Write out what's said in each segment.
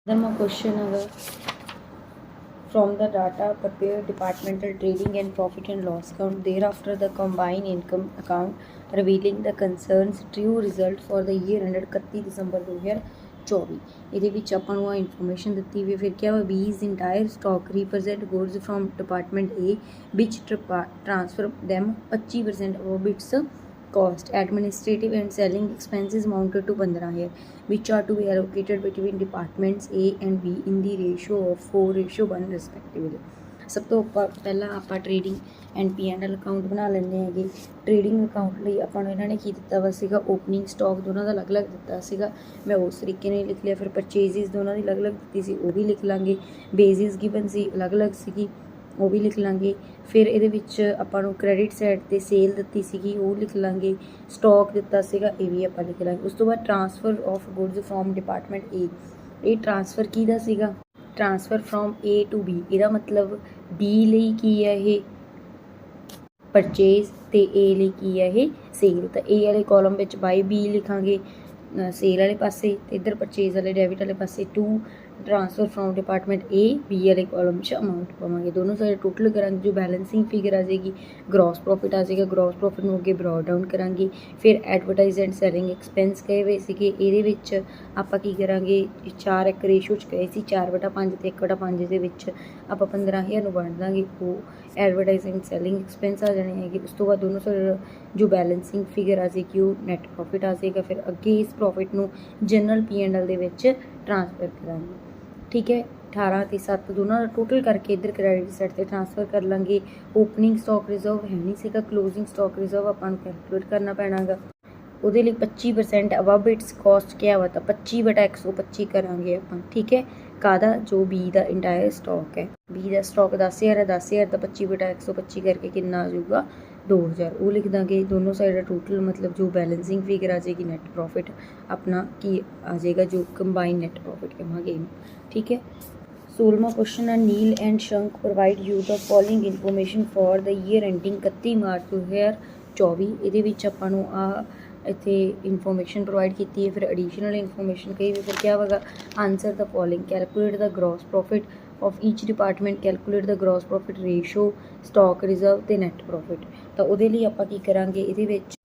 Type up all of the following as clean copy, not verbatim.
Then my question is from the data prepared departmental trading and profit and loss account, thereafter the combined income account revealing the concerns true result for the year ended 31 December 2024. ਇਹਦੇ ਵਿੱਚ ਆਪਾਂ ਨੂੰ ਆ information ਦਿੱਤੀ ਵੀ ਫਿਰ ਕਿਹਾ ਵਾ ਵੀ is entire stock represent goods from department A which transfer them 25% of its cost. Administrative and selling expenses amounted to 15,000 which are to be allocated between departments A and B in the ratio of 4:1 respectively. ਸਭ ਤੋਂ ਪਹਿਲਾਂ ਆਪਾਂ trading and P&L account ਬਣਾ ਲੈਂਦੇ ਹੈਗੇ। Trading account ਲਈ ਆਪਾਂ ਨੂੰ ਇਹਨਾਂ ਨੇ ਕੀ ਦਿੱਤਾ ਵਾ ਸੀਗਾ, ਓਪਨਿੰਗ ਸਟਾਕ ਦੋਨਾਂ ਦਾ ਅਲੱਗ-ਅਲੱਗ ਦਿੱਤਾ ਸੀਗਾ, ਮੈਂ ਉਸ ਤਰੀਕੇ ਨਾਲ ਲਿਖ ਲਿਆ। ਫਿਰ ਪਰਚੇਜ਼ਿਸ ਦੋਨਾਂ ਦੀ ਅਲੱਗ-ਅਲੱਗ ਦਿੱਤੀ ਸੀ, ਉਹ ਵੀ ਲਿਖ ਲਾਂਗੇ। ਬੇਸਿਸ ਗਿਵਨ ਸੀ ਅਲੱਗ-ਅਲੱਗ ਸੀਗੀ, ਉਹ ਵੀ ਲਿਖ ਲਾਂਗੇ। ਫਿਰ ਇਹਦੇ ਵਿੱਚ ਆਪਾਂ ਨੂੰ ਕ੍ਰੈਡਿਟ ਸਾਈਡ 'ਤੇ ਸੇਲ ਦਿੱਤੀ ਸੀਗੀ, ਉਹ ਲਿਖ ਲਾਂਗੇ। ਸਟਾਕ ਦਿੱਤਾ ਸੀਗਾ, ਇਹ ਵੀ ਆਪਾਂ ਲਿਖ ਲਾਂਗੇ। ਉਸ ਤੋਂ ਬਾਅਦ transfer of goods from department A, ਇਹ ਟਰਾਂਸਫਰ ਕਿਹਦਾ ਸੀਗਾ, transfer from A to B। ਇਹਦਾ ਮਤਲਬ B ਲਈ ਕੀ ਹੈ ਇਹ ਪਰਚੇਜ਼ ਅਤੇ A ਲਈ ਕੀ ਹੈ ਇਹ ਸੇਲ। ਤਾਂ A ਵਾਲੇ ਕਾਲਮ ਵਿੱਚ ਬਾਈ B ਲਿਖਾਂਗੇ ਸੇਲ ਵਾਲੇ ਪਾਸੇ, ਅਤੇ ਇੱਧਰ ਪਰਚੇਜ਼ ਵਾਲੇ ਡੈਬਿਟ ਵਾਲੇ ਪਾਸੇ 2 transfer from department A B वाले कॉलम अमाउंट पावे। दोनों साइड टोटल करा जो बैलेंसिंग फिगर आ जाएगी, ग्रॉस प्रॉफिट आ जाएगा। ग्रॉस प्रॉफिट में अगे ब्रॉड डाउन करा। फिर एडवरटाइज एंड सैलिंग एक्सपेंस कहे हुए थे, ये आप की करा 4:1 रेशो च कहे सी, 4/5 तो 1/5 आप 15,000 वंड देंगे, वो एडवरटाइज एंड सैलिंग एक्सपेंस आ जाने हैं। उस तो बाद दोनों साइड जो बैलेंसिंग फिगर आ जाएगी वो नैट प्रॉफिट आ जाएगा। फिर अगे इस प्रॉफिट को जनरल P&L ट्रांसफर करा। ठीक है, 18 ਤੇ 7 ਦੋਨਾਂ ਦਾ ਟੋਟਲ ਕਰਕੇ ਇੱਧਰ ਕ੍ਰੈਡਿਟ ਸਾਈਡ 'ਤੇ ਟਰਾਂਸਫਰ ਕਰ ਲਾਂਗੇ। ਓਪਨਿੰਗ ਸਟਾਕ ਰਿਜ਼ਰਵ ਹੈ ਨਹੀਂ ਸੀਗਾ, ਕਲੋਜ਼ਿੰਗ ਸਟਾਕ ਰਿਜ਼ਰਵ ਆਪਾਂ ਨੂੰ ਕੈਲਕੂਲੇਟ ਕਰਨਾ ਪੈਣਾ ਗਾ। ਉਹਦੇ ਲਈ 25% ਅਬਵ ਇਟਸ ਕਾਸਟ ਕਿਹਾ ਵਾ, ਤਾਂ 25/125 ਕਰਾਂਗੇ ਆਪਾਂ। ਠੀਕ ਹੈ, ਕਾਹਦਾ ਜੋ B ਦਾ ਇੰਟਾਇਰ ਸਟਾਕ ਹੈ। B ਦਾ ਸਟਾਕ 10,000 ਹੈ, 10,000 ਦਾ 25/125 ਕਰਕੇ ਕਿੰਨਾ ਆ ਜਾਊਗਾ 2,000, ਉਹ ਲਿਖ ਦਾਂਗੇ। ਦੋਨੋਂ ਸਾਈਡ ਦਾ ਟੋਟਲ ਮਤਲਬ ਜੋ बैलेंसिंग फिगर आ जाएगी नैट प्रॉफिट अपना की आ जाएगा, जो कंबाइंड नैट प्रॉफिट कहेंगे। ठीक है, 16वां क्वेश्चन है Neel and Shank provide you the following information for the year ending 31 March 2024। ਇਹਦੇ ਵਿੱਚ ਆਪਾਂ ਨੂੰ ਆ ਇੱਥੇ ਇਨਫੋਰਮੇਸ਼ਨ ਪ੍ਰੋਵਾਈਡ ਕੀਤੀ ਹੈ। ਫਿਰ ਐਡੀਸ਼ਨਲ ਇਨਫੋਰਮੇਸ਼ਨ ਕਹੀ ਵੀ, ਫਿਰ ਕੀ ਹੋਵੇਗਾ answer the following, calculate the gross profit of each department, calculate the gross profit ratio, stock reserve ਤੇ ਨੈਟ ਪ੍ਰੋਫਿਟ। ਤਾਂ ਉਹਦੇ ਲਈ ਆਪਾਂ ਕੀ ਕਰਾਂਗੇ, ਇਹਦੇ ਵਿੱਚ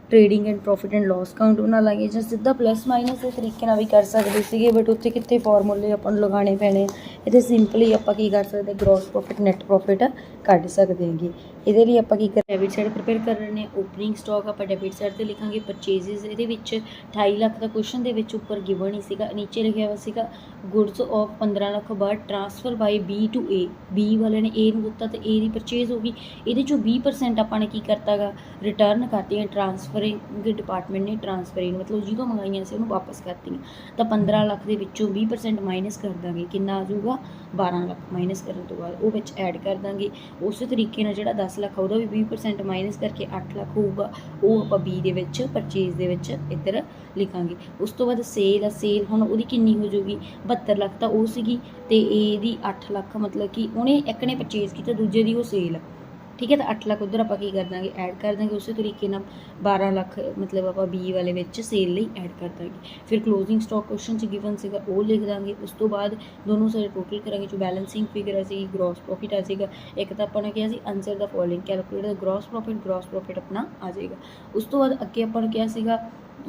trading and profit and loss account ਬਣਾ ਲਾਂਗੇ, ਜਾਂ ਸਿੱਧਾ ਪਲੱਸ ਮਾਈਨਸ ਦੇ ਤਰੀਕੇ ਨਾਲ ਵੀ ਕਰ ਸਕਦੇ ਸੀਗੇ, ਬਟ ਉੱਥੇ ਕਿੱਥੇ ਫਾਰਮੂਲੇ ਆਪਾਂ ਨੂੰ ਲਗਾਉਣੇ ਪੈਣੇ। ਇਹਦੇ ਸਿੰਪਲੀ ਆਪਾਂ ਕੀ ਕਰ ਸਕਦੇ, ਗ੍ਰੋਸ ਪ੍ਰੋਫਿਟ ਨੈਟ ਪ੍ਰੋਫਿਟ ਕੱਢ ਸਕਦੇ ਹੈਗੇ। ਇਹਦੇ ਲਈ ਆਪਾਂ ਕੀ ਕਰ ਡੈਬਿਟ ਸਾਈਡ ਪ੍ਰਿਪੇਅਰ ਕਰ ਰਹੇ ਨੇ। ਓਪਨਿੰਗ ਸਟਾਕ ਆਪਾਂ ਡੈਬਿਟ ਸਾਈਡ 'ਤੇ ਲਿਖਾਂਗੇ। ਪਰਚੇਜ਼ਿਸ ਇਹਦੇ ਵਿੱਚ 28 ਲੱਖ ਦਾ ਕੁਐਸਚਨ ਦੇ ਵਿੱਚ ਉੱਪਰ ਗਿਵਨ ਹੀ ਸੀਗਾ, ਨੀਚੇ ਲਿਖਿਆ ਹੋਇਆ ਸੀਗਾ ਗੁਡਸ ਆਫ 15 ਲੱਖ ਬਾਅਦ transfer by B to A। B ਵਾਲੇ ਨੇ A ਨੂੰ ਦਿੱਤਾ ਤੇ A ਦੀ ਪਰਚੇਜ਼ ਹੋ ਗਈ। ਇਹਦੇ 'ਚੋਂ 20% ਆਪਾਂ ਨੇ ਕੀ ਕਰਤਾ ਗਾ, ਰਿਟਰਨ ਕਰਤੀਆਂ ਟਰਾਂਸਫਰਿੰਗ ਡਿਪਾਰਟਮੈਂਟ ਨੇ ਟਰਾਂਸਫਰਿੰਗ ਮਤਲਬ ਜਿਹਦੋਂ ਮੰਗਾਈਆਂ ਸੀ ਉਹਨੂੰ ਵਾਪਸ ਕਰਤੀਆਂ। ਤਾਂ 15 ਲੱਖ ਦੇ ਵਿੱਚੋਂ 20% ਮਾਈਨਸ ਕਰ ਦਾਂਗੇ, ਕਿੰਨਾ ਆ ਜਾਊਗਾ 12 ਲੱਖ। ਮਾਈਨਸ ਕਰਨ ਤੋਂ ਬਾਅਦ ਉਹ ਵਿੱਚ ਐਡ ਕਰ ਦਾਂਗੇ। ਉਸੇ ਤਰੀਕੇ ਨਾਲ ਜਿਹੜਾ 10 ਲੱਖ ਉਹਦਾ ਵੀ 20% ਮਾਈਨਸ ਕਰਕੇ 8 ਲੱਖ ਹੋਊਗਾ, ਉਹ ਆਪਾਂ B ਦੇ ਵਿੱਚ ਪਰਚੇਜ਼ ਦੇ ਵਿੱਚ ਇੱਧਰ ਲਿਖਾਂਗੇ। ਉਸ ਤੋਂ ਬਾਅਦ ਸੇਲ ਆ, ਸੇਲ ਹੁਣ ਉਹਦੀ ਕਿੰਨੀ ਹੋ ਜਾਊਗੀ 72 ਲੱਖ ਤਾਂ ਉਹ ਸੀਗੀ, ਅਤੇ ਇਹਦੀ 8 ਲੱਖ ਮਤਲਬ ਕਿ ਉਹਨੇ ਇੱਕ ਨੇ ਪਰਚੇਜ਼ ਕੀਤਾ, ਦੂਜੇ ਦੀ ਉਹ ਸੇਲ ਆ। ਠੀਕ ਹੈ, ਤਾਂ 8 ਲੱਖ ਉੱਧਰ ਆਪਾਂ ਕੀ ਕਰ ਦਾਂਗੇ ਐਡ ਕਰ ਦਾਂਗੇ। ਉਸੇ ਤਰੀਕੇ ਨਾਲ 12 ਲੱਖ ਮਤਲਬ ਆਪਾਂ B ਵਾਲੇ ਵਿੱਚ ਸੇਲ ਲਈ ਐਡ ਕਰ ਦਾਂਗੇ। ਫਿਰ ਕਲੋਜ਼ਿੰਗ ਸਟਾਕ ਕੁਐਸਚਨ 'ਚ ਗਿਵਨ ਸੀਗਾ, ਉਹ ਲਿਖ ਦਾਂਗੇ। ਉਸ ਤੋਂ ਬਾਅਦ ਦੋਨੋਂ ਸਾਈਡ ਟੋਟਲ ਕਰਾਂਗੇ, ਜੋ ਬੈਲੈਂਸਿੰਗ ਫਿਗਰ ਆ ਸੀ, ਗ੍ਰੋਸ ਪ੍ਰੋਫਿਟ ਆ ਜਾਏਗਾ। ਇੱਕ ਤਾਂ ਆਪਾਂ ਨੇ ਕਿਹਾ ਸੀ ਆਨਸਰ ਦਾ ਫॉलोइंग, ਕੈਲਕੂਲੇਟ ਦਾ ਗ੍ਰੋਸ ਪ੍ਰੋਫਿਟ ਆਪਣਾ ਆ ਜਾਏਗਾ। ਉਸ ਤੋਂ ਬਾਅਦ ਅੱਗੇ ਆਪਾਂ ਨੂੰ ਕਿਹਾ ਸੀਗਾ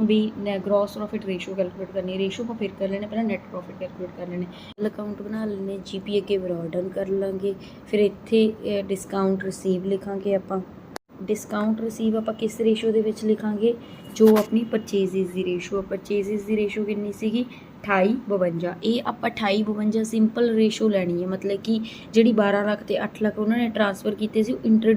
ਵੀ ਗ੍ਰੋਸ ਪ੍ਰੋਫਿਟ ਰੇਸ਼ੋ ਕੈਲਕੂਲੇਟ ਕਰਨੀ, ਰੇਸ਼ੋ ਆਪਾਂ ਫਿਰ ਕਰ ਲੈਣੇ, ਪਹਿਲਾਂ ਨੈਟ ਪ੍ਰੋਫਿਟ ਕੈਲਕੂਲੇਟ ਕਰ ਲੈਣੇ। ਅਕਾਊਂਟ ਬਣਾ ਲੈਣੇ, GP ਅੱਗੇ ਬਰੋਡ ਡਾਊਨ ਕਰ ਲਾਂਗੇ। ਫਿਰ ਇੱਥੇ ਡਿਸਕਾਊਂਟ ਰਿਸੀਵ ਲਿਖਾਂਗੇ ਆਪਾਂ। ਡਿਸਕਾਊਂਟ ਰਿਸੀਵ ਆਪਾਂ ਕਿਸ ਰੇਸ਼ੋ ਦੇ ਵਿੱਚ ਲਿਖਾਂਗੇ, ਜੋ ਆਪਣੀ ਪਰਚੇਜ਼ਿਸ ਦੀ ਰੇਸ਼ੋ ਆ। ਪਰਚੇਜ਼ਿਸ ਦੀ ਰੇਸ਼ੋ ਕਿੰਨੀ ਸੀਗੀ 28/52। ਇਹ ਆਪਾਂ 28/52 ਸਿੰਪਲ ਰੇਸ਼ੋ ਲੈਣੀ ਹੈ, ਮਤਲਬ ਕਿ ਜਿਹੜੀ 12 ਲੱਖ ਅਤੇ 8 ਲੱਖ ਉਹਨਾਂ ਨੇ ਟਰਾਂਸਫਰ ਕੀਤੇ ਸੀ ਉਹ ਇੰਟਰ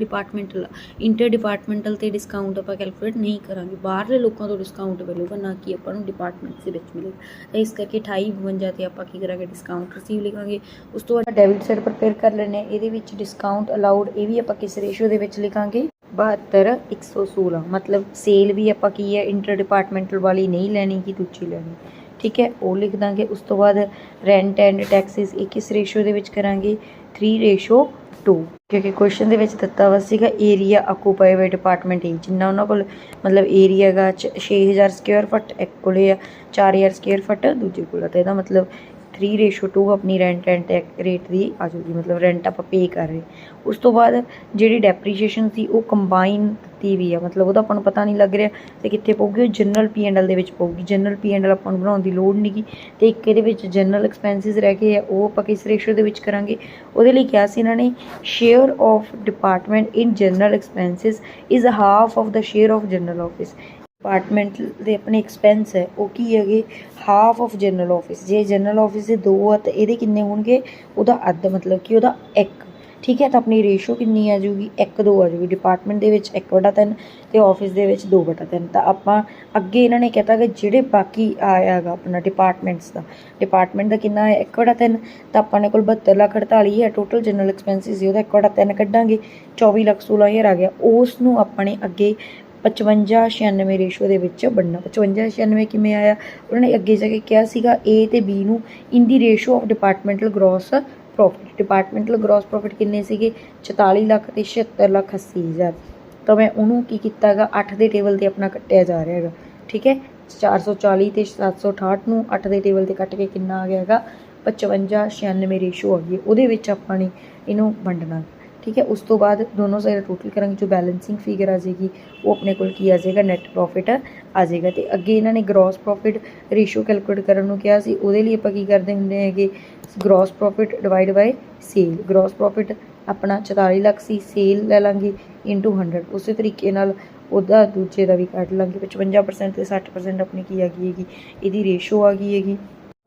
ਡਿਪਾਰਟਮੈਂਟਲ ਅਤੇ ਡਿਸਕਾਊਂਟ ਆਪਾਂ ਕੈਲਕੂਲੇਟ ਨਹੀਂ ਕਰਾਂਗੇ। ਬਾਹਰਲੇ ਲੋਕਾਂ ਤੋਂ ਡਿਸਕਾਊਂਟ ਮਿਲੂਗਾ, ਨਾ ਕਿ ਆਪਾਂ ਨੂੰ ਡਿਪਾਰਟਮੈਂਟ ਦੇ ਵਿੱਚ ਮਿਲੇਗਾ। ਤਾਂ ਇਸ ਕਰਕੇ 28/52 'ਤੇ ਆਪਾਂ ਕੀ ਕਰਾਂਗੇ ਡਿਸਕਾਊਂਟ ਰਿਸੀਵ ਲਿਖਾਂਗੇ। ਉਸ ਤੋਂ ਬਾਅਦ ਡੈਬਿਟ ਸਾਈਡ ਪ੍ਰਿਪੇਅਰ ਕਰ ਲੈਂਦੇ। ਇਹਦੇ ਵਿੱਚ ਡਿਸਕਾਊਂਟ ਅਲਾਊਡ, ਇਹ ਵੀ ਆਪਾਂ ਕਿਸ ਰੇਸ਼ੋ ਦੇ ਵਿੱਚ ਲਿਖਾਂਗੇ 72/116। ਮਤਲਬ ਸੇਲ ਵੀ ਆਪਾਂ ਕੀ ਹੈ ਇੰਟਰ ਡਿਪਾਰਟਮੈਂਟਲ ਵਾਲੀ ਨਹੀਂ ਲੈਣੀ ਕਿ ਦੂਜੀ ਲੈਣੀ। ਠੀਕ ਹੈ, ਉਹ ਲਿਖ ਦਾਂਗੇ। ਉਸ ਤੋਂ ਬਾਅਦ ਰੈਂਟ ਐਂਡ ਟੈਕਸਿਸ ਇਹ ਕਿਸ ਰੇਸ਼ੋ ਦੇ ਵਿੱਚ ਕਰਾਂਗੇ 3:2, ਕਿਉਂਕਿ ਕੁਐਸਚਨ ਦੇ ਵਿੱਚ ਦਿੱਤਾ ਵਾ ਸੀਗਾ area occupy by department A, ਜਿੰਨਾ ਉਹਨਾਂ ਕੋਲ ਮਤਲਬ ਏਰੀਆ ਗਾ 6,000 ਸਕੁਅਰ ਫੁੱਟ ਇੱਕ ਕੋਲੇ ਆ, 4,000 ਸਕੁਅਰ ਫੁੱਟ ਦੂਜੇ ਕੋਲ ਆ। ਤਾਂ ਇਹਦਾ ਮਤਲਬ 3:2 ਆਪਣੀ ਰੈਂਟ ਐਂਡ ਰੇਟ ਦੀ ਆ ਜਾਊਗੀ, ਮਤਲਬ ਰੈਂਟ ਆਪਾਂ ਪੇ ਕਰ ਰਹੇ। ਉਸ ਤੋਂ ਬਾਅਦ ਜਿਹੜੀ ਡੈਪਰੀਸ਼ੀਏਸ਼ਨ ਸੀ ਉਹ ਕੰਬਾਈਨ ਦਿੱਤੀ ਵੀ ਆ, ਮਤਲਬ ਉਹਦਾ ਆਪਾਂ ਨੂੰ ਪਤਾ ਨਹੀਂ ਲੱਗ ਰਿਹਾ ਤੇ ਕਿੱਥੇ ਪਊਗੀ, ਉਹ ਜਨਰਲ P&L ਦੇ ਵਿੱਚ ਪਊਗੀ। ਜਨਰਲ P&L ਆਪਾਂ ਨੂੰ ਬਣਾਉਣ ਦੀ ਲੋੜ ਨਹੀਂ ਗੀ, ਤੇ ਇੱਕ ਇਹਦੇ ਵਿੱਚ ਜਨਰਲ ਐਕਸਪੈਂਸਿਸ ਰਹਿ ਗਏ ਆ, ਉਹ ਆਪਾਂ ਕਿਸ ਰੇਸ਼ੋ ਦੇ ਵਿੱਚ ਕਰਾਂਗੇ। ਉਹਦੇ ਲਈ ਕਿਹਾ ਸੀ ਇਹਨਾਂ ਨੇ share of department in general expenses is half of the share of general office. Department ਦੇ ਆਪਣੇ ਐਕਸਪੈਂਸ ਹੈ ਉਹ ਕੀ ਹੈਗੇ, ਹਾਫ ਆਫ ਜਨਰਲ ਆਫਿਸ। ਜੇ ਜਨਰਲ ਆਫਿਸ ਦੇ 2 ਆ ਤਾਂ ਇਹਦੇ ਕਿੰਨੇ ਹੋਣਗੇ, ਉਹਦਾ ਅੱਧ, ਮਤਲਬ ਕਿ ਉਹਦਾ 1। ਠੀਕ ਹੈ, ਤਾਂ ਆਪਣੀ ਰੇਸ਼ੋ ਕਿੰਨੀ ਆ ਜਾਊਗੀ, 1:2 ਆ ਜਾਊਗੀ। ਡਿਪਾਰਟਮੈਂਟ ਦੇ ਵਿੱਚ 1/3 ਤੇ ਆਫਿਸ ਦੇ ਵਿੱਚ 2/3। ਤਾਂ ਆਪਾਂ ਅੱਗੇ ਇਹਨਾਂ ਨੇ ਕਹਿਤਾ ਕਿ ਜਿਹੜੇ ਬਾਕੀ ਆਇਆ ਹੈਗਾ ਆਪਣਾ ਡਿਪਾਰਟਮੈਂਟ ਦਾ ਕਿੰਨਾ ਹੈ 1/3, ਤਾਂ ਆਪਾਂ ਨੇ ਕੋਲ 72,48,000 ਹੈ ਟੋਟਲ ਜਨਰਲ ਐਕਸਪੈਂਸਿਸ ਸੀ, ਉਹਦਾ 1/3 ਕੱਢਾਂਗੇ 24,16,000 ਆ ਗਿਆ। ਉਸ ਨੂੰ ਆਪਾਂ ਨੇ ਅੱਗੇ 55-96 ਰੇਸ਼ੋ ਦੇ ਵਿੱਚ ਵੰਡਣਾ। 55-96 ਕਿਵੇਂ ਆਇਆ, ਉਹਨਾਂ ਨੇ ਅੱਗੇ ਜਾ ਕੇ ਕਿਹਾ ਸੀਗਾ A ਤੇ B ਨੂੰ ਇਨ ਦੀ ratio of departmental gross profit. Departmental gross profit ਕਿੰਨੇ ਸੀਗੇ, 44 ਲੱਖ ਤੇ 76,80,000। ਤਾਂ ਮੈਂ ਉਹਨੂੰ ਕੀ ਕੀਤਾ ਹੈਗਾ 8 ਦੇ ਟੇਬਲ 'ਤੇ ਆਪਣਾ ਕੱਟਿਆ ਜਾ ਰਿਹਾ ਹੈਗਾ। ਠੀਕ ਹੈ, 440 ਤੇ 768 ਨੂੰ 8 ਦੇ ਟੇਬਲ 'ਤੇ ਕੱਟ ਕੇ ਕਿੰਨਾ ਆ ਗਿਆ ਹੈਗਾ 55-96 ਰੇਸ਼ੋ ਆ ਗਈ। ਉਹਦੇ ਵਿੱਚ ਆਪਾਂ ਨੇ ਇਹਨੂੰ ਵੰਡਣਾ। ਠੀਕ ਹੈ, ਉਸ ਤੋਂ ਬਾਅਦ ਦੋਨੋਂ ਸਾਈਡ ਟੋਟਲ ਕਰਾਂਗੇ, ਜੋ ਬੈਲੈਂਸਿੰਗ ਫਿਗਰ ਆ ਜਾਏਗੀ ਉਹ ਆਪਣੇ ਕੋਲ ਕੀ ਆ ਜਾਏਗਾ, ਨੈਟ ਪ੍ਰੋਫਿਟ ਆ ਜਾਏਗਾ। ਤੇ ਅੱਗੇ ਇਹਨਾਂ ਨੇ ਗ੍ਰੋਸ ਪ੍ਰੋਫਿਟ ਰੇਸ਼ੋ ਕੈਲਕੂਲੇਟ ਕਰਨ ਨੂੰ ਕਿਹਾ ਸੀ, ਉਹਦੇ ਲਈ ਆਪਾਂ ਕੀ ਕਰਦੇ ਹੁੰਦੇ ਹੈਗੇ, gross profit divide by sale. Gross profit ਆਪਣਾ 44 ਲੱਖ ਸੀ, ਸੇਲ ਲੈ ਲਾਂਗੇ ਇਨਟੂ 100। ਉਸੇ ਤਰੀਕੇ ਨਾਲ ਉਹਦਾ ਦੂਜੇ ਦਾ ਵੀ ਕੱਢ ਲਾਂਗੇ। 55% ਤੇ 60% ਆਪਣੀ ਕੀ ਆ ਗਈ ਹੈਗੀ, ਇਹਦੀ ਰੇਸ਼ੋ ਆ ਗਈ ਹੈਗੀ।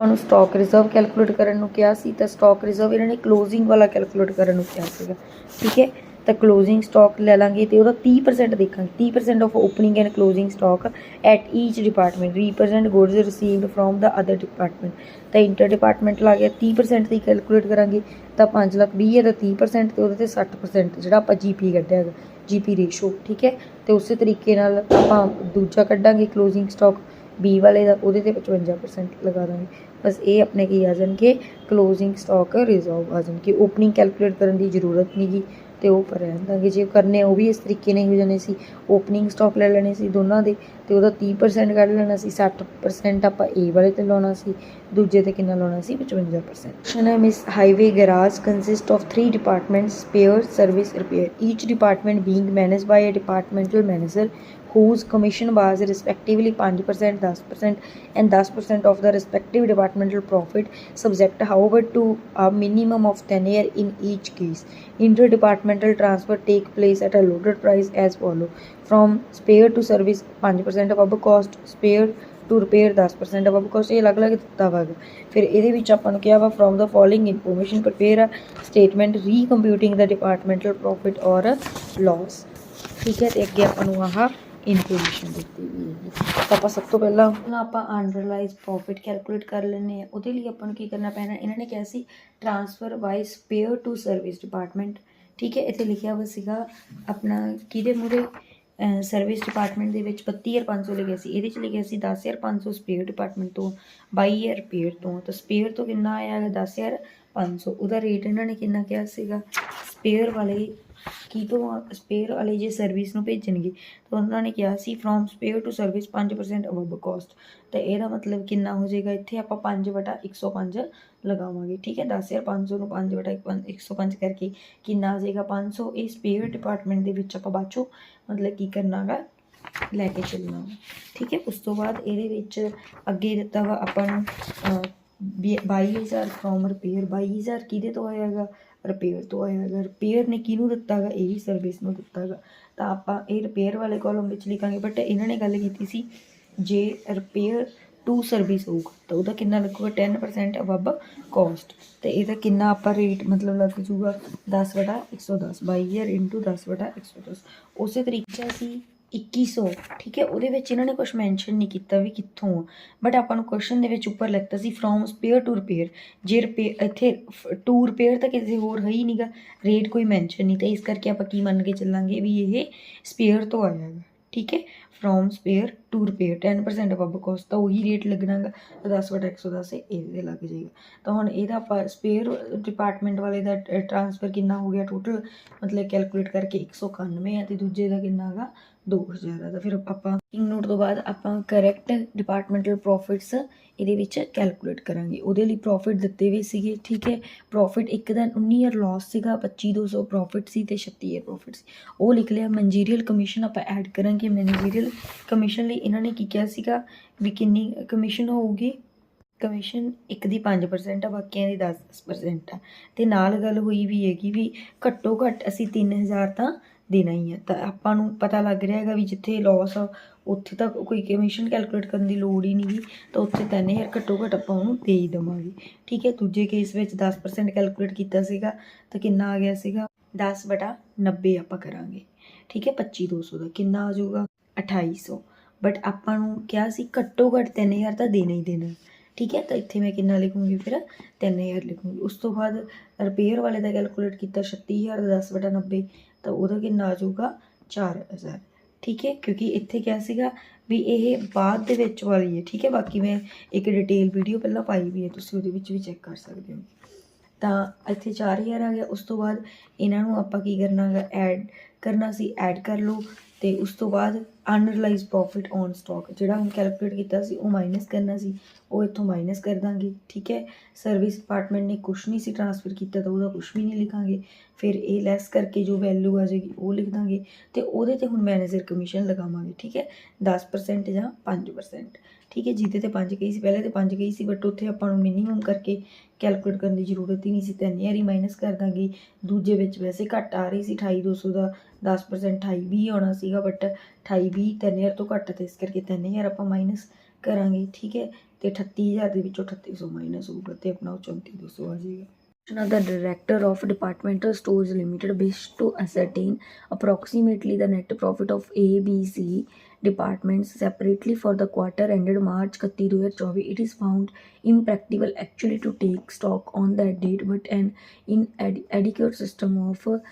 ਉਹਨੂੰ ਸਟਾਕ ਰਿਜ਼ਰਵ ਕੈਲਕੂਲੇਟ ਕਰਨ ਨੂੰ ਕਿਹਾ ਸੀ, ਤਾਂ ਸਟਾਕ ਰਿਜ਼ਰਵ ਇਹਨਾਂ ਨੇ ਕਲੋਜ਼ਿੰਗ ਵਾਲਾ ਕੈਲਕੂਲੇਟ ਕਰਨ ਨੂੰ ਕਿਹਾ ਸੀਗਾ। ਠੀਕ ਹੈ, ਤਾਂ ਕਲੋਜ਼ਿੰਗ ਸਟਾਕ ਲੈ ਲਾਂਗੇ ਤੇ ਉਹਦਾ 30% ਦੇਖਾਂਗੇ। 30% of opening and closing stock at each department represent goods received from the other department. ਤਾਂ ਇੰਟਰ ਡਿਪਾਰਟਮੈਂਟਲ ਆ ਗਿਆ, 30% ਦੀ ਕੈਲਕੂਲੇਟ ਕਰਾਂਗੇ ਤਾਂ 5,20,000 ਹੈ, ਤਾਂ 30% ਤੇ ਉਹਦੇ ਤੇ 60% ਜਿਹੜਾ ਆਪਾਂ GP ਕੱਢਿਆ ਹੈਗਾ, GP ਰੇਸ਼ੋ। ਠੀਕ ਹੈ, ਤੇ ਉਸੇ ਤਰੀਕੇ ਨਾਲ ਆਪਾਂ ਦੂਜਾ ਕੱਢਾਂਗੇ ਕਲੋਜ਼ਿੰਗ ਸਟਾਕ B ਵਾਲੇ ਦਾ, ਉਹਦੇ ਤੇ 55% ਲਗਾ ਦਾਂਗੇ। ਬਸ ਇਹ ਆਪਣੇ ਕੀ ਆ ਜਾਣਗੇ, ਕਲੋਜ਼ਿੰਗ ਸਟਾਕ ਰਿਜ਼ਰਵ ਆ ਜਾਣਗੇ। ਓਪਨਿੰਗ ਕੈਲਕੂਲੇਟ ਕਰਨ ਦੀ ਜ਼ਰੂਰਤ ਨਹੀਂ ਗੀ ਤੇ ਉਹ ਪਰ ਰਹਿਣ ਦਾਂਗੇ। ਜੇ ਕਰਨੇ ਉਹ ਵੀ ਇਸ ਤਰੀਕੇ ਨਾਲ ਹੋ ਜਾਣੇ ਸੀ, ਓਪਨਿੰਗ ਸਟਾਕ ਲੈ ਲੈਣੇ ਸੀ ਦੋਨਾਂ ਦੇ ਤੇ ਉਹਦਾ 30% ਕੱਢ ਲੈਣਾ ਸੀ, 60% ਆਪਾਂ A ਵਾਲੇ ਤੇ ਲਾਉਣਾ ਸੀ, ਦੂਜੇ ਤੇ ਕਿੰਨਾ ਲਾਉਣਾ ਸੀ 55%। Miss highway garage consist of 3 departments, spare, service, repair. Each department being managed by a departmental manager whose commission was respectively 5%, 10% and 10% of the respective departmental profit, subject however to a minimum of 10 years in each case. Interdepartmental transfer take place at a loaded price as follow: from spare to service 5% above cost, spare to repair 10% above cost। ਇਹ ਅਲੱਗ-ਅਲੱਗ ਦਿੱਤਾ ਵਾ। ਫਿਰ ਇਹਦੇ ਵਿੱਚ ਆਪਾਂ ਨੂੰ ਕਿਹਾ ਵਾ from the following information prepare a statement recomputing the departmental profit or loss। ਠੀਕ ਹੈ, ਤੇ ਅੱਗੇ ਆਪਾਂ ਨੂੰ ਆਹ ਇਨਫੋਰਮੇਸ਼ਨ ਦਿੱਤੀ ਵੀ ਹੈਗੀ। ਤਾਂ ਆਪਾਂ ਸਭ ਤੋਂ ਪਹਿਲਾਂ ਆਪਾਂ ਅੰਡਰਲਾਈਜ਼ ਪ੍ਰੋਫਿਟ ਕੈਲਕੂਲੇਟ ਕਰ ਲੈਂਦੇ ਹਾਂ। ਉਹਦੇ ਲਈ ਆਪਾਂ ਨੂੰ ਕੀ ਕਰਨਾ ਪੈਣਾ, ਇਹਨਾਂ ਨੇ ਕਿਹਾ ਸੀ transfer by spare to service department. ਠੀਕ ਹੈ, ਇੱਥੇ ਲਿਖਿਆ ਵਾ ਸੀਗਾ ਆਪਣਾ ਕਿਹਦੇ ਮੂਹਰੇ, ਸਰਵਿਸ ਡਿਪਾਰਟਮੈਂਟ ਦੇ ਵਿੱਚ 32,500 ਲਿਖਿਆ ਸੀ, ਇਹਦੇ 'ਚ ਲਿਖਿਆ ਸੀ 10,500 ਸਪੇਅਰ ਡਿਪਾਰਟਮੈਂਟ ਤੋਂ, 22,000 ਰਿਪੇਅਰ ਤੋਂ। ਤਾਂ ਸਪੇਅਰ ਤੋਂ ਕਿੰਨਾ ਆਇਆ 10,500। ਉਹਦਾ ਰੇਟ ਇਹਨਾਂ ਨੇ ਕਿੰਨਾ ਕਿਹਾ ਸੀਗਾ, ਸਪੇਅਰ ਵਾਲੇ ਕੀ ਤੋਂ, ਸਪੇਅਰ ਵਾਲੇ ਜੇ ਸਰਵਿਸ ਨੂੰ ਭੇਜਣਗੇ ਤਾਂ ਉਹਨਾਂ ਨੇ ਕਿਹਾ ਸੀ from spare to service 5% above cost. ਤਾਂ ਇਹਦਾ ਮਤਲਬ ਕਿੰਨਾ ਹੋ ਜਾਏਗਾ, ਇੱਥੇ ਆਪਾਂ 5/105 ਲਗਾਵਾਂਗੇ। ਠੀਕ ਹੈ, 10,500 ਨੂੰ 5/105 ਕਰਕੇ ਕਿੰਨਾ ਆ ਜਾਏਗਾ 500। ਇਹ ਸਪੇਅਰ ਡਿਪਾਰਟਮੈਂਟ ਦੇ ਵਿੱਚ ਆਪਾਂ ਬਾਅਦ 'ਚੋਂ ਮਤਲਬ ਕੀ ਕਰਨਾ ਗਾ, ਲੈ ਕੇ ਚੱਲਣਾ। ਠੀਕ ਹੈ, ਉਸ ਤੋਂ ਬਾਅਦ ਇਹਦੇ ਵਿੱਚ ਅੱਗੇ ਦਿੱਤਾ ਵਾ ਆਪਾਂ ਨੂੰ 22,000 ਫਰੋਮ ਰਿਪੇਅਰ। 22,000 ਕਿਹਦੇ ਤੋਂ ਆਇਆ ਹੈਗਾ, ਰਿਪੇਅਰ ਤੋਂ ਆਇਆ ਹੈਗਾ। ਰਿਪੇਅਰ ਨੇ ਕਿਹਨੂੰ ਦਿੱਤਾ ਹੈਗਾ, ਇਹ ਵੀ ਸਰਵਿਸ ਨੂੰ ਦਿੱਤਾ ਹੈਗਾ। ਤਾਂ ਆਪਾਂ ਇਹ ਰਿਪੇਅਰ ਵਾਲੇ ਕਾਲਮ ਵਿੱਚ ਲਿਖਾਂਗੇ। ਬਟ ਇਹਨਾਂ ਨੇ ਗੱਲ ਕੀਤੀ ਸੀ ਜੇ ਰਿਪੇਅਰ ਟੂ ਸਰਵਿਸ ਹੋਊਗਾ ਤਾਂ ਉਹਦਾ ਕਿੰਨਾ ਲੱਗੂਗਾ 10% ਅਬਵ ਕੋਸਟ। ਅਤੇ ਇਹਦਾ ਕਿੰਨਾ ਆਪਾਂ ਰੇਟ ਮਤਲਬ ਲੱਗ ਜੂਗਾ 10/110, 22,000 ਇੰਟੂ 10/110। ਉਸੇ ਤਰੀਕੇ ਅਸੀਂ 2100। ਠੀਕ ਹੈ, ਉਹਦੇ ਵਿੱਚ ਇਹਨਾਂ ਨੇ ਕੁਛ ਮੈਂਸ਼ਨ ਨਹੀਂ ਕੀਤਾ ਵੀ ਕਿੱਥੋਂ ਆ, ਬਟ ਆਪਾਂ ਨੂੰ ਕੁਐਸਚਨ ਦੇ ਵਿੱਚ ਉੱਪਰ ਲਿਖਤਾ ਸੀ ਫਰੋਮ ਸਪੇਅਰ ਟੂ ਰਿਪੇਅਰ। ਜੇ ਇੱਥੇ ਟੂ ਰਿਪੇਅਰ ਤਾਂ ਕਿਸੇ ਹੋਰ ਹੈ ਹੀ ਨਹੀਂ ਗਾ, ਰੇਟ ਕੋਈ ਮੈਂਸ਼ਨ ਨਹੀਂ, ਤਾਂ ਇਸ ਕਰਕੇ ਆਪਾਂ ਕੀ ਮੰਨ ਕੇ ਚੱਲਾਂਗੇ ਵੀ ਇਹ ਸਪੇਅਰ ਤੋਂ ਆਇਆ ਹੈਗਾ। ਠੀਕ ਹੈ, from spare to repair 10% above cost, ਤਾਂ ਉਹੀ ਰੇਟ ਲੱਗਣਾ ਗਾ 10/110 ਇਹਦੇ ਲੱਗ ਜਾਏਗਾ। ਤਾਂ ਹੁਣ ਇਹਦਾ ਆਪਾਂ ਸਪੇਅਰ ਡਿਪਾਰਟਮੈਂਟ ਵਾਲੇ ਦਾ ਟਰਾਂਸਫਰ ਕਿੰਨਾ ਹੋ ਗਿਆ ਟੋਟਲ, ਮਤਲਬ ਕੈਲਕੂਲੇਟ ਕਰਕੇ 191 ਹੈ, ਅਤੇ ਦੂਜੇ ਦਾ ਕਿੰਨਾ ਹੈਗਾ 2000 ਦਾ। ਫਿਰ ਆਪਾਂ ਨੋਟ ਤੋਂ ਬਾਅਦ ਆਪਾਂ ਕਰੈਕਟ ਡਿਪਾਰਟਮੈਂਟਲ ਪ੍ਰੋਫਿਟਸ ਇਹਦੇ ਵਿੱਚ ਕੈਲਕੂਲੇਟ ਕਰਾਂਗੇ। ਉਹਦੇ ਲਈ ਪ੍ਰੋਫਿਟ ਦਿੱਤੇ ਵੀ ਸੀਗੇ, ਠੀਕ ਹੈ। ਪ੍ਰੋਫਿਟ ਇੱਕ ਦਾ 19 ਲਾਸ ਸੀਗਾ, 25200 ਪ੍ਰੋਫਿਟ ਸੀ ਤੇ 36 ਪ੍ਰੋਫਿਟ ਸੀ, ਉਹ ਲਿਖ ਲਿਆ। ਮੈਨੇਜੀਰੀਅਲ ਕਮਿਸ਼ਨ ਆਪਾਂ ਐਡ ਕਰਾਂਗੇ। ਮੈਨੇਜੀਰੀਅਲ ਕਮਿਸ਼ਨ ਲਈ ਇਹਨਾਂ ਨੇ ਕੀ ਕਿਹਾ ਸੀਗਾ ਵੀ ਕਿੰਨੀ ਕਮਿਸ਼ਨ ਹੋਊਗੀ। ਕਮਿਸ਼ਨ ਇੱਕ ਦੀ 5% ਆ, ਬਾਕੀਆਂ ਦੀ 10% ਆ। ਤੇ ਨਾਲ ਗੱਲ ਹੋਈ ਵੀ ਹੈਗੀ ਵੀ ਘੱਟੋ ਘੱਟ ਅਸੀਂ 3000 ਤਾਂ ਦੇਣਾ ਹੀ ਆ। ਤਾਂ ਆਪਾਂ ਨੂੰ ਪਤਾ ਲੱਗ ਰਿਹਾ ਹੈਗਾ ਵੀ ਜਿੱਥੇ ਲੋਸ ਆ ਉੱਥੇ ਤਾਂ ਕੋਈ ਕਮਿਸ਼ਨ ਕੈਲਕੂਲੇਟ ਕਰਨ ਦੀ ਲੋੜ ਹੀ ਨਹੀਂ ਗੀ, ਤਾਂ ਉੱਥੇ 3000 ਘੱਟੋ ਘੱਟ ਆਪਾਂ ਉਹਨੂੰ ਦੇ ਹੀ ਦੇਵਾਂਗੇ, ਠੀਕ ਹੈ। ਦੂਜੇ ਕੇਸ ਵਿੱਚ 10% ਕੈਲਕੂਲੇਟ ਕੀਤਾ ਸੀਗਾ ਤਾਂ ਕਿੰਨਾ ਆ ਗਿਆ ਸੀਗਾ 10/90 ਆਪਾਂ ਕਰਾਂਗੇ, ਠੀਕ ਹੈ। 25200 ਦਾ ਕਿੰਨਾ ਆ ਜਾਊਗਾ 2800। ਬਟ ਆਪਾਂ ਨੂੰ ਕਿਹਾ ਸੀ ਘੱਟੋ ਘੱਟ 3000 ਤਾਂ ਦੇਣਾ ਹੀ ਦੇਣਾ, ਠੀਕ ਹੈ। ਤਾਂ ਇੱਥੇ ਮੈਂ ਕਿੰਨਾ ਲਿਖੂੰਗੀ ਫਿਰ 3000 ਲਿਖੂੰਗੀ। ਉਸ ਤੋਂ ਬਾਅਦ ਰਿਪੇਅਰ ਵਾਲੇ ਦਾ ਕੈਲਕੂਲੇਟ ਕੀਤਾ 36000 ਦਾ 10/90, ਤਾਂ ਉਹਦਾ ਕਿੰਨਾ ਆ ਜਾਊਗਾ 4000, ਠੀਕ ਹੈ। ਕਿਉਂਕਿ ਇੱਥੇ ਕਿਹਾ ਸੀਗਾ ਵੀ ਇਹ ਬਾਅਦ ਦੇ ਵਿੱਚ ਵਾਲੀ ਹੈ, ਠੀਕ ਹੈ। ਬਾਕੀ ਮੈਂ ਇੱਕ ਡਿਟੇਲ ਵੀਡੀਓ ਪਹਿਲਾਂ ਪਾਈ ਵੀ ਹੈ, ਤੁਸੀਂ ਉਹਦੇ ਵਿੱਚ ਵੀ ਚੈੱਕ ਕਰ ਸਕਦੇ ਹੋ। ਤਾਂ ਇੱਥੇ 4000 ਆ ਗਿਆ। ਉਸ ਤੋਂ ਬਾਅਦ ਇਹਨਾਂ ਨੂੰ ਆਪਾਂ ਕੀ ਕਰਨਾ ਹੈਗਾ ਐਡ ਕਰਨਾ ਸੀ, ਐਡ ਕਰ ਲਓ। ਅਤੇ ਉਸ ਤੋਂ ਬਾਅਦ ਅਨਰਿਲਾਈਜ਼ ਪ੍ਰੋਫਿਟ ਔਨ ਸਟਾਕ ਜਿਹੜਾ ਹੁਣ ਕੈਲਕੂਲੇਟ ਕੀਤਾ ਸੀ ਉਹ ਮਾਈਨਸ ਕਰਨਾ ਸੀ, ਉਹ ਇੱਥੋਂ ਮਾਈਨਸ ਕਰ ਦਾਂਗੇ, ਠੀਕ ਹੈ। ਸਰਵਿਸ ਡਿਪਾਰਟਮੈਂਟ ਨੇ ਕੁਛ ਨਹੀਂ ਸੀ ਟ੍ਰਾਂਸਫਰ ਕੀਤਾ ਤਾਂ ਉਹਦਾ ਕੁਛ ਵੀ ਨਹੀਂ ਲਿਖਾਂਗੇ। ਫਿਰ ਇਹ ਲੈਸ ਕਰਕੇ ਜੋ ਵੈਲਿਊ ਆ ਜਾਏਗੀ ਉਹ ਲਿਖ ਦਾਂਗੇ ਅਤੇ ਉਹਦੇ 'ਤੇ ਹੁਣ ਮੈਨੇਜਰ ਕਮਿਸ਼ਨ ਲਗਾਵਾਂਗੇ, ਠੀਕ ਹੈ। 10% ਜਾਂ 5%, ਠੀਕ ਹੈ। ਜਿਹਦੇ 'ਤੇ 5 ਕਹੀ ਸੀ, ਪਹਿਲੇ 'ਤੇ 5 ਕਹੀ ਸੀ, ਬਟ ਉੱਥੇ ਆਪਾਂ ਨੂੰ ਮਿਨੀਮਮ ਕਰਕੇ ਕੈਲਕੂਲੇਟ ਕਰਨ ਦੀ ਜ਼ਰੂਰਤ ਹੀ ਨਹੀਂ ਸੀ। 3000 ਹੀ ਮਾਈਨਸ ਕਰ ਦਾਂਗੇ। ਦੂਜੇ ਵਿੱਚ ਵੈਸੇ ਘੱਟ ਆ ਰਹੀ ਸੀ 28200 ਦਾ 10% 2820 ਆਉਣਾ ਸੀਗਾ, ਬਟ 2820 3000 ਤੋਂ ਘੱਟ ਤੇ ਇਸ ਕਰਕੇ 3000 ਆਪਾਂ ਮਾਈਨਸ ਕਰਾਂਗੇ, ਠੀਕ ਹੈ। ਅਤੇ 38000 ਦੇ ਵਿੱਚੋਂ 3800 ਮਾਈਨਸ ਹੋਊਗਾ ਅਤੇ ਆਪਣਾ ਉਹ 34200 ਆ ਜਾਏਗਾ। The director of departmental stores limited wished to ascertain approximately the net profit of A, B, C departments separately for the quarter ended March 31, 2024. It is found impractical actually to take stock on that date, but an inadequate system of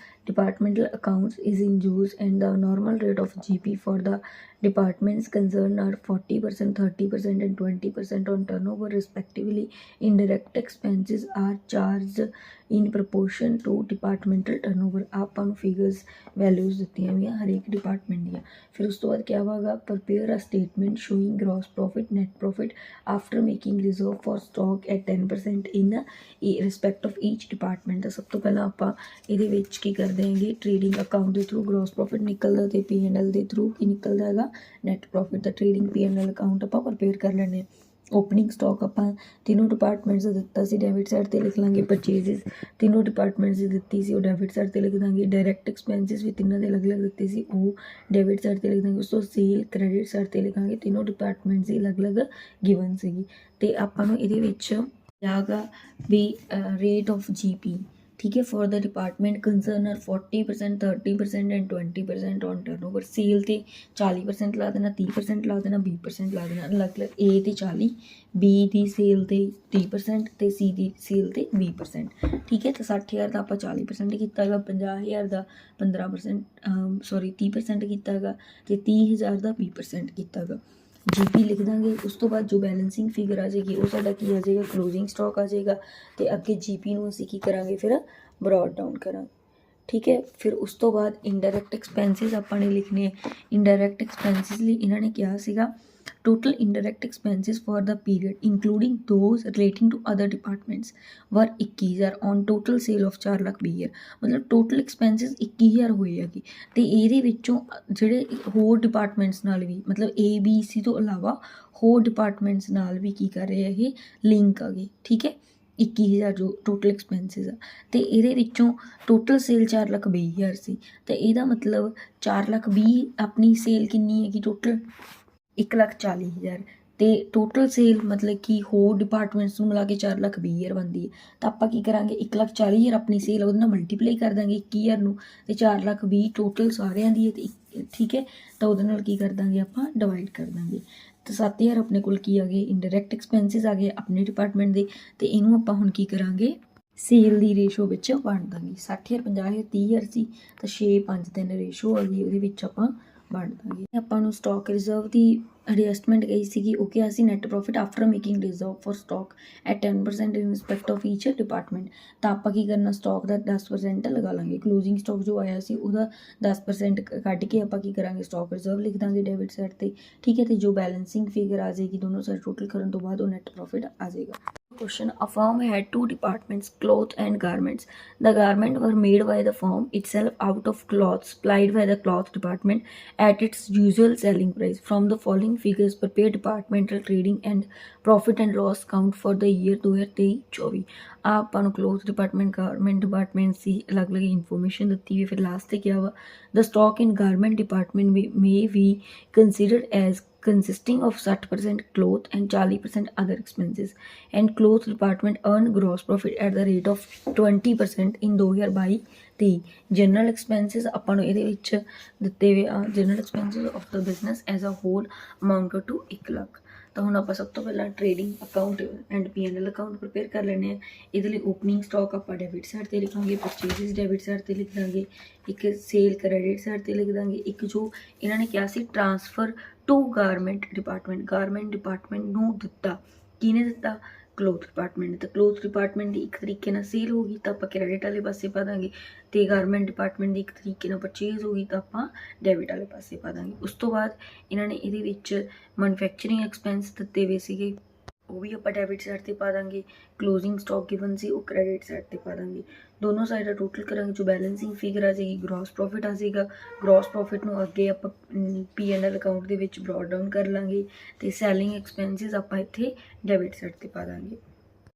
departmental accounts is in use, and the normal rate of GP for the departments concerned are 40%, 30%, and 20% on turnover respectively. Indirect expenses are charged in proportion to departmental turnover। ਆਪਾਂ ਨੂੰ figures values ਦਿੱਤੀਆਂ ਹੋਈਆਂ ਹਰੇਕ department ਦੀਆਂ। ਫਿਰ ਉਸ ਤੋਂ ਬਾਅਦ ਕਿਆ ਹੋਗਾ prepare a statement showing gross profit net profit after making reserve for stock at 10% in respect of each department. ਤਾਂ ਸਭ ਤੋਂ ਪਹਿਲਾਂ ਆਪਾਂ ਇਹਦੇ ਵਿੱਚ ਕੀ ਕਰਦੇ ਹੈਗੇ ਟ੍ਰੇਡਿੰਗ ਅਕਾਊਂਟ ਦੇ ਥਰੂ ਗ੍ਰੋਸ ਪ੍ਰੋਫਿਟ ਨਿਕਲਦਾ ਅਤੇ P&L ਦੇ ਥਰੂ ਕੀ ਨਿਕਲਦਾ ਹੈਗਾ ਨੈਟ ਪ੍ਰੋਫਿਟ। ਦਾ ਟ੍ਰੇਡਿੰਗ P&L ਅਕਾਊਂਟ ਆਪਾਂ ਪ੍ਰਪੇਅਰ ਕਰ ਲੈਂਦੇ ਹਾਂ। ਓਪਨਿੰਗ ਸਟਾਕ ਆਪਾਂ ਤਿੰਨੋਂ ਡਿਪਾਰਟਮੈਂਟਸ ਦਾ ਦਿੱਤਾ ਸੀ, ਡੈਬਿਟ ਸਾਈਡ 'ਤੇ ਲਿਖ ਲਾਂਗੇ। ਪਰਚੇਜ਼ਿਸ ਤਿੰਨੋਂ ਡਿਪਾਰਟਮੈਂਟਸ ਦੀ ਦਿੱਤੀ ਸੀ, ਉਹ ਡੈਬਿਟ ਸਾਈਡ 'ਤੇ ਲਿਖ ਦਾਂਗੇ। ਡਾਇਰੈਕਟ ਐਕਸਪੈਂਸਿਸ ਵੀ ਤਿੰਨਾਂ ਦੇ ਅਲੱਗ-ਅਲੱਗ ਦਿੱਤੇ ਸੀ, ਉਹ ਡੈਬਿਟ ਸਾਈਡ 'ਤੇ ਲਿਖ ਦਾਂਗੇ। ਉਸ ਤੋਂ ਸੇਲ ਕ੍ਰੈਡਿਟ ਸਾਈਡ 'ਤੇ ਲਿਖਾਂਗੇ। ਤਿੰਨੋਂ ਡਿਪਾਰਟਮੈਂਟਸ ਦੀ ਅਲੱਗ-ਅਲੱਗ ਗਿਵਨ ਸੀਗੀ। ਅਤੇ ਆਪਾਂ ਨੂੰ ਇਹਦੇ ਵਿੱਚ ਆਗਾ ਵੀ ਰੇਟ ਆਫ GP, ਠੀਕ ਹੈ, for the department concern are 40%, 30% and 20% on turnover. Sale ਤੇ 40% ਲਾ ਦੇਣਾ, 30% ਲਾ ਦੇਣਾ, 20% ਲਾ ਦੇਣਾ। ਅਲੱਗ-ਅਲੱਗ A ਤੇ 40, B ਦੀ ਸੇਲ ਤੇ 30% ਤੇ C ਦੀ ਸੇਲ ਤੇ 20%, ਠੀਕ ਹੈ। ਤਾਂ 60000 ਦਾ ਆਪਾਂ 40% ਕੀਤਾ ਹੈਗਾ, 50000 ਦਾ 30% ਕੀਤਾ ਹੈਗਾ ਅਤੇ 30000 ਦਾ 20% ਕੀਤਾ ਹੈਗਾ। GP ਲਿਖ ਦਾਂਗੇ। ਉਸ ਤੋਂ ਬਾਅਦ ਜੋ ਬੈਲੈਂਸਿੰਗ ਫਿਗਰ ਆ ਜਾਏਗੀ ਉਹ ਸਾਡਾ ਕੀ ਆ ਜਾਏਗਾ ਕਲੋਜ਼ਿੰਗ ਸਟਾਕ ਆ ਜਾਏਗਾ। ਅਤੇ ਅੱਗੇ GP ਨੂੰ ਅਸੀਂ ਕੀ ਕਰਾਂਗੇ ਫਿਰ ਬਰੋਡ ਡਾਊਨ ਕਰਾਂਗੇ, ਠੀਕ ਹੈ। ਫਿਰ ਉਸ ਤੋਂ ਬਾਅਦ ਇੰਡਾਇਰੈਕਟ ਐਕਸਪੈਂਸਿਸ ਆਪਾਂ ਨੇ ਲਿਖਣੇ ਹੈ। ਇੰਡਾਇਰੈਕਟ ਐਕਸਪੈਂਸਿਸ ਲਈ ਇਹਨਾਂ ਨੇ ਕਿਹਾ ਸੀਗਾ total indirect expenses for the period including those relating to other departments were 21000 on total sale of 4,20,000। ਮਤਲਬ ਟੋਟਲ ਐਕਸਪੈਂਸਿਸ 21000 ਹੋਏ ਹੈਗੇ ਅਤੇ ਇਹਦੇ ਵਿੱਚੋਂ ਜਿਹੜੇ ਹੋਰ ਡਿਪਾਰਟਮੈਂਟਸ ਨਾਲ ਵੀ ਮਤਲਬ A, B, C ਤੋਂ ਇਲਾਵਾ ਹੋਰ ਡਿਪਾਰਟਮੈਂਟਸ ਨਾਲ ਵੀ ਕੀ ਕਰ ਰਹੇ ਆ ਇਹ ਲਿੰਕ ਆ ਗਏ, ਠੀਕ ਹੈ। 21000 ਜੋ ਟੋਟਲ ਐਕਸਪੈਂਸਿਸ ਆ ਅਤੇ ਇਹਦੇ ਵਿੱਚੋਂ ਟੋਟਲ ਸੇਲ 4,20,000 ਸੀ। ਤਾਂ ਇਹਦਾ ਮਤਲਬ 4,20,000 ਆਪਣੀ ਸੇਲ ਕਿੰਨੀ ਹੈਗੀ ਟੋਟਲ 1,40,000 ਅਤੇ ਟੋਟਲ ਸੇਲ ਮਤਲਬ ਕਿ ਹੋਰ ਡਿਪਾਰਟਮੈਂਟਸ ਨੂੰ ਮਿਲਾ ਕੇ 4,20,000 ਬਣਦੀ ਹੈ। ਤਾਂ ਆਪਾਂ ਕੀ ਕਰਾਂਗੇ 1,40,000 ਆਪਣੀ ਸੇਲ ਉਹਦੇ ਨਾਲ ਮਲਟੀਪਲਾਈ ਕਰ ਦਾਂਗੇ 21000 ਨੂੰ ਅਤੇ 4,20,000 ਟੋਟਲ ਸਾਰਿਆਂ ਦੀ ਹੈ ਅਤੇ ਠੀਕ ਹੈ। ਤਾਂ ਉਹਦੇ ਨਾਲ ਕੀ ਕਰ ਦਾਂਗੇ ਆਪਾਂ ਡਿਵਾਈਡ ਕਰ ਦਾਂਗੇ। ਤਾਂ 7,000 ਆਪਣੇ ਕੋਲ ਕੀ ਆ ਗਏ ਇੰਡਾਇਰੈਕਟ ਐਕਸਪੈਂਸਿਸ ਆ ਗਏ ਆਪਣੇ ਡਿਪਾਰਟਮੈਂਟ ਦੇ ਅਤੇ ਇਹਨੂੰ ਆਪਾਂ ਹੁਣ ਕੀ ਕਰਾਂਗੇ ਸੇਲ ਦੀ ਰੇਸ਼ੋ ਵਿੱਚ ਵੰਡ ਦਾਂਗੇ। 60,000 50,000 30,000 ਸੀ ਤਾਂ 6:5 3 ਰੇਸ਼ੋ ਆ ਗਈ ਉਹਦੇ ਵਿੱਚ ਆਪਾਂ ਵੰਡ ਦਾਂਗੇ। ਆਪਾਂ ਨੂੰ ਸਟਾਕ ਰਿਜ਼ਰਵ ਦੀ ਐਡਜਸਟਮੈਂਟ ਗਈ ਸੀਗੀ ਉਹ ਕਿਹਾ ਸੀ net profit after making reserve for stock at 10% in respect of each department. ਤਾਂ ਆਪਾਂ ਕੀ ਕਰਨਾ, ਸਟਾਕ ਦਾ 10% ਲਗਾ ਲਾਂਗੇ। ਕਲੋਜ਼ਿੰਗ ਸਟਾਕ ਜੋ ਆਇਆ ਸੀ ਉਹਦਾ 10% ਕੱਢ ਕੇ ਆਪਾਂ ਕੀ ਕਰਾਂਗੇ, ਸਟਾਕ ਰਿਜ਼ਰਵ ਲਿਖ ਦਾਂਗੇ ਡੈਬਿਟ ਸਾਈਡ ਤੇ, ਠੀਕ ਹੈ। ਤੇ ਜੋ ਬੈਲੈਂਸਿੰਗ ਫਿਗਰ ਆ ਜਾਏਗੀ ਦੋਨੋਂ ਸਾਈਡ ਟੋਟਲ ਕਰਨ ਤੋਂ ਬਾਅਦ ਉਹ ਨੈਟ ਪ੍ਰੋਫਿਟ ਆ ਜਾਏਗਾ। Question: A firm had two departments, cloth and garments. The garments were made by the firm itself out of cloth supplied by the cloth department at its usual selling price. From the following figures, prepare departmental trading and profit and loss count for the year 2023-24। ਆਪਾਂ ਨੂੰ cloth department, garment department ਦੀ ਅਲੱਗ-ਅਲੱਗ information ਦਿੱਤੀ ਹੈ। ਫਿਰ last ਤੇ ਕਿਹਾ ਵਾ the stock in garment department may be considered as consisting of 60% cloth and 40% other expenses, and cloth department earned gross profit at the rate of 20% in 2022। General expenses ਆਪਾਂ ਨੂੰ ਇਹਦੇ ਵਿੱਚ ਦਿੱਤੇ ਹੋਏ ਆ, general expenses of the business as a whole amount to 1 lakh. ਤਾਂ ਹੁਣ ਆਪਾਂ ਸਭ ਤੋਂ ਪਹਿਲਾਂ trading account and P&L account prepare ਕਰ ਲੈਂਦੇ ਹਾਂ। ਇਹਦੇ ਲਈ ਓਪਨਿੰਗ ਸਟਾਕ ਆਪਾਂ ਡੈਬਿਟ ਸਾਈਡ ਤੇ ਲਿਖਾਂਗੇ, ਪਰਚੇਜ਼ਸ ਡੈਬਿਟ ਸਾਈਡ ਤੇ ਲਿਖ ਦਾਂਗੇ, ਇੱਕ ਸੇਲ ਕ੍ਰੈਡਿਟ ਸਾਈਡ ਤੇ ਲਿਖ ਦਾਂਗੇ, ਇੱਕ ਜੋ ਇਹਨਾਂ ਨੇ ਕਿਹਾ ਸੀ ਟ੍ਰਾਂਸਫਰ ਟੂ ਗਾਰਮੈਂਟ ਡਿਪਾਰਟਮੈਂਟ ਨੂੰ ਦਿੱਤਾ, ਕਿਹਨੇ ਦਿੱਤਾ, ਕਲੋਥ ਡਿਪਾਰਟਮੈਂਟ ਨੇ। ਤਾਂ ਕਲੋਥ ਡਿਪਾਰਟਮੈਂਟ ਦੀ ਇੱਕ ਤਰੀਕੇ ਨਾਲ ਸੇਲ ਹੋ ਗਈ ਤਾਂ ਆਪਾਂ ਕ੍ਰੈਡਿਟ ਵਾਲੇ ਪਾਸੇ ਪਾ ਦਾਂਗੇ, ਤੇ ਗਾਰਮੈਂਟ ਡਿਪਾਰਟਮੈਂਟ ਦੀ ਇੱਕ ਤਰੀਕੇ ਨਾਲ ਪਰਚੇਜ਼ ਹੋ ਗਈ ਤਾਂ ਆਪਾਂ ਡੈਬਿਟ ਵਾਲੇ ਪਾਸੇ ਪਾ ਦਾਂਗੇ। ਉਸ ਤੋਂ ਬਾਅਦ ਇਹਨਾਂ ਨੇ ਇਹਦੇ ਵਿੱਚ ਮੈਨੂਫੈਕਚਰਿੰਗ ਐਕਸਪੈਂਸ ਦਿੱਤੇ ਹੋਏ ਸੀਗੇ, ਉਹ ਵੀ ਆਪਾਂ ਡੈਬਿਟ ਸਾਈਡ ਤੇ ਪਾ ਦਾਂਗੇ। ਕਲੋਜ਼ਿੰਗ ਸਟਾਕ ਗਿਵਨ ਸੀ ਉਹ ਕ੍ਰੈਡਿਟ ਸਾਈਡ ਤੇ ਪਾ ਦਾਂਗੇ। ਦੋਨੋਂ ਸਾਈਡ ਦਾ ਟੋਟਲ ਕਰਾਂਗੇ, ਜੋ ਬੈਲੈਂਸਿੰਗ ਫਿਗਰ ਆ ਜਾਏਗੀ ਗ੍ਰੋਸ ਪ੍ਰੋਫਿਟ ਆ ਜਾਏਗਾ। ਗ੍ਰੋਸ ਪ੍ਰੋਫਿਟ ਨੂੰ ਅੱਗੇ ਆਪਾਂ P&L ਅਕਾਊਂਟ ਦੇ ਵਿੱਚ ਬ੍ਰੌਟ ਡਾਊਨ ਕਰ ਲਾਂਗੇ, ਤੇ ਸੈਲਿੰਗ ਐਕਸਪੈਂਸਿਸ ਆਪਾਂ ਇੱਥੇ ਡੈਬਿਟ ਸਾਈਡ ਤੇ ਪਾ ਦਾਂਗੇ।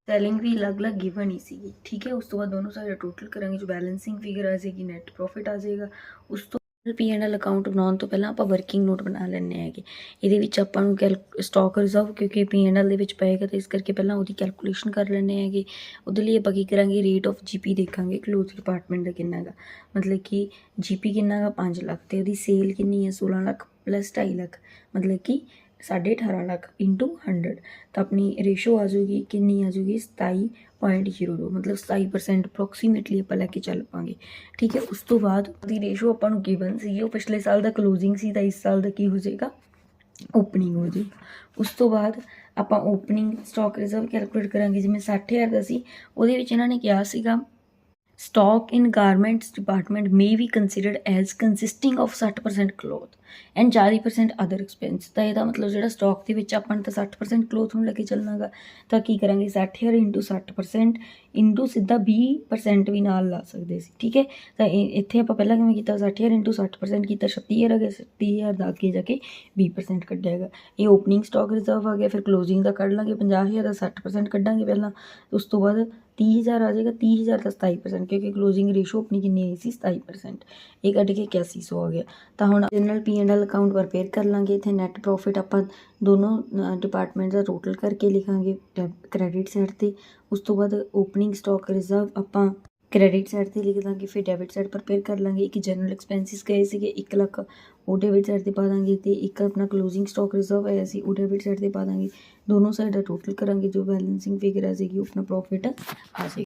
ਸੈਲਿੰਗ ਵੀ ਅਲੱਗ-ਅਲੱਗ ਗਿਵਨ ਹੀ ਸੀਗੀ, ਠੀਕ ਹੈ। ਉਸ ਤੋਂ ਬਾਅਦ ਦੋਨੋਂ ਸਾਈਡ ਟੋਟਲ ਕਰਾਂਗੇ, ਜੋ ਬੈਲੈਂਸਿੰਗ ਫਿਗਰ ਆ ਜਾਏਗੀ ਨੈਟ ਪ੍ਰੋਫਿਟ ਆ ਜਾਏਗਾ। ਉਸ ਤੋਂ P&L ਅਕਾਊਂਟ ਬਣਾਉਣ ਤੋਂ ਪਹਿਲਾਂ ਆਪਾਂ ਵਰਕਿੰਗ ਨੋਟ ਬਣਾ ਲੈਂਦੇ ਹੈਗੇ। ਇਹਦੇ ਵਿੱਚ ਆਪਾਂ ਨੂੰ ਸਟਾਕ ਰਿਜ਼ਰਵ ਕਿਉਂਕਿ P&L ਦੇ ਵਿੱਚ ਪਏਗਾ ਤਾਂ ਇਸ ਕਰਕੇ ਪਹਿਲਾਂ ਉਹਦੀ ਕੈਲਕੂਲੇਸ਼ਨ ਕਰ ਲੈਂਦੇ ਹੈਗੇ। ਉਹਦੇ ਲਈ ਆਪਾਂ ਕੀ ਕਰਾਂਗੇ, ਰੇਟ ਆਫ GP ਦੇਖਾਂਗੇ ਕਲੋਥ ਡਿਪਾਰਟਮੈਂਟ ਦਾ ਕਿੰਨਾ ਗਾ, ਮਤਲਬ ਕਿ GP ਕਿੰਨਾ ਗਾ 5 ਲੱਖ, ਤੇ ਉਹਦੀ ਸੇਲ ਕਿੰਨੀ ਹੈ 16 ਲੱਖ ਪਲੱਸ 2.5 ਲੱਖ, ਮਤਲਬ ਕਿ 18.5 ਲੱਖ ਇੰਟੂ 100। ਤਾਂ ਆਪਣੀ ਰੇਸ਼ੋ ਆ ਜਾਊਗੀ ਕਿੰਨੀ ਆ ਜਾਊਗੀ 27.02, ਮਤਲਬ 27% ਅਪਰੋਕਸੀਮੇਟਲੀ ਆਪਾਂ ਲੈ ਕੇ ਚੱਲ ਪਾਂਗੇ, ਠੀਕ ਹੈ। ਉਸ ਤੋਂ ਬਾਅਦ ਉਹਦੀ ਰੇਸ਼ੋ ਆਪਾਂ ਨੂੰ ਗਿਵਨ ਸੀਗੀ, ਉਹ ਪਿਛਲੇ ਸਾਲ ਦਾ ਕਲੋਜ਼ਿੰਗ ਸੀ ਤਾਂ ਇਸ ਸਾਲ ਦਾ ਕੀ ਹੋ ਜਾਏਗਾ, ਓਪਨਿੰਗ ਹੋ ਜਾਏਗਾ। ਉਸ ਤੋਂ ਬਾਅਦ ਆਪਾਂ ਓਪਨਿੰਗ ਸਟਾਕ ਰਿਜ਼ਰਵ ਕੈਲਕੂਲੇਟ ਕਰਾਂਗੇ, ਜਿਵੇਂ 60,000 ਦਾ ਸੀ ਉਹਦੇ ਵਿੱਚ ਇਹਨਾਂ ਨੇ ਕਿਹਾ ਸੀਗਾ stock in garments department may be considered as consisting of 60% cloth and 40% other expense। ਤਾਂ ਇਹਦਾ ਮਤਲਬ ਜਿਹੜਾ ਸਟਾਕ ਦੇ ਵਿੱਚ ਆਪਾਂ ਨੇ ਤਾਂ 60% ਕਲੋਥ ਨੂੰ ਲੈ ਕੇ ਚੱਲਣਾ ਗਾ, ਤਾਂ ਕੀ ਕਰਾਂਗੇ 60,000 ਇੰਟੂ 60% ਇੰਟੂ ਸਿੱਧਾ 20% ਵੀ ਨਾਲ ਲਾ ਸਕਦੇ ਸੀ, ਠੀਕ ਹੈ। ਤਾਂ ਇੱਥੇ ਆਪਾਂ ਪਹਿਲਾਂ ਕਿਵੇਂ ਕੀਤਾ, 60,000 ਇੰਟੂ 60% ਕੀਤਾ 36,000 ਆ ਗਿਆ, 36,000 ਦਾ ਅੱਗੇ ਜਾ ਕੇ 20% ਕੱਢਿਆ ਹੈਗਾ। ਇਹ ਓਪਨਿੰਗ ਸਟਾਕ ਰਿਜ਼ਰਵ ਆ ਗਿਆ। ਫਿਰ ਕਲੋਜ਼ਿੰਗ ਦਾ ਕੱਢ ਲਾਂਗੇ 50,000 ਦਾ 60% ਕੱਢਾਂਗੇ ਪਹਿਲਾਂ, ਉਸ ਤੋਂ ਬਾਅਦ 30,000 ਆ ਜਾਏਗਾ, 30,000 ਦਾ 27% ਕਿਉਂਕਿ ਕਲੋਜ਼ਿੰਗ ਰੇਸ਼ੋ ਆਪਣੀ ਕਿੰਨੀ ਆਈ ਸੀ 27%, ਇਹ ਕੱਢ ਕੇ 8100 ਆ ਗਿਆ। ਤਾਂ ਹੁਣ ਜਨਰਲ P&L ਅਕਾਊਂਟ ਪ੍ਰਪੇਅਰ ਕਰ ਲਾਂਗੇ। ਇੱਥੇ ਨੈਟ ਪ੍ਰੋਫਿਟ ਆਪਾਂ ਦੋਨੋਂ ਡਿਪਾਰਟਮੈਂਟ ਦਾ ਟੋਟਲ ਕਰਕੇ ਲਿਖਾਂਗੇ ਕ੍ਰੈਡਿਟ ਸਾਈਡ ਤੇ। ਉਸ ਤੋਂ ਬਾਅਦ ਓਪਨਿੰਗ ਸਟਾਕ ਰਿਜ਼ਰਵ ਆਪਾਂ ਕ੍ਰੈਡਿਟ ਸਾਈਡ ਤੇ ਲਿਖ ਦਾਂਗੇ, ਫਿਰ ਡੈਬਿਟ ਸਾਈਡ ਪ੍ਰਪੇਅਰ ਕਰ ਲਾਂਗੇ। ਇੱਕ ਜਨਰਲ ਐਕਸਪੈਂਸਿਸ ਗਏ ਸੀਗੇ 1 ਲੱਖ, ਉਹ ਡੈਬਿਟ ਸਾਈਡ ਤੇ ਪਾ ਦਾਂਗੇ, ਤੇ ਇੱਕ ਆਪਣਾ ਕਲੋਜ਼ਿੰਗ ਸਟਾਕ ਰਿਜ਼ਰਵ ਆਇਆ ਸੀ ਉਹ ਡੈਬਿਟ ਸਾਈਡ ਤੇ ਪਾ ਦਾਂਗੇ। ਦੋਨੋਂ ਸਾਈਡ ਦਾ ਟੋਟਲ ਕਰਾਂਗੇ, ਜੋ ਬੈਲੈਂਸਿੰਗ ਫਿਗਰ ਆ ਜਾਏਗੀ ਉਹ ਆਪਣਾ ਪ੍ਰੋਫਿਟ ਆ ਜਾਏਗਾ।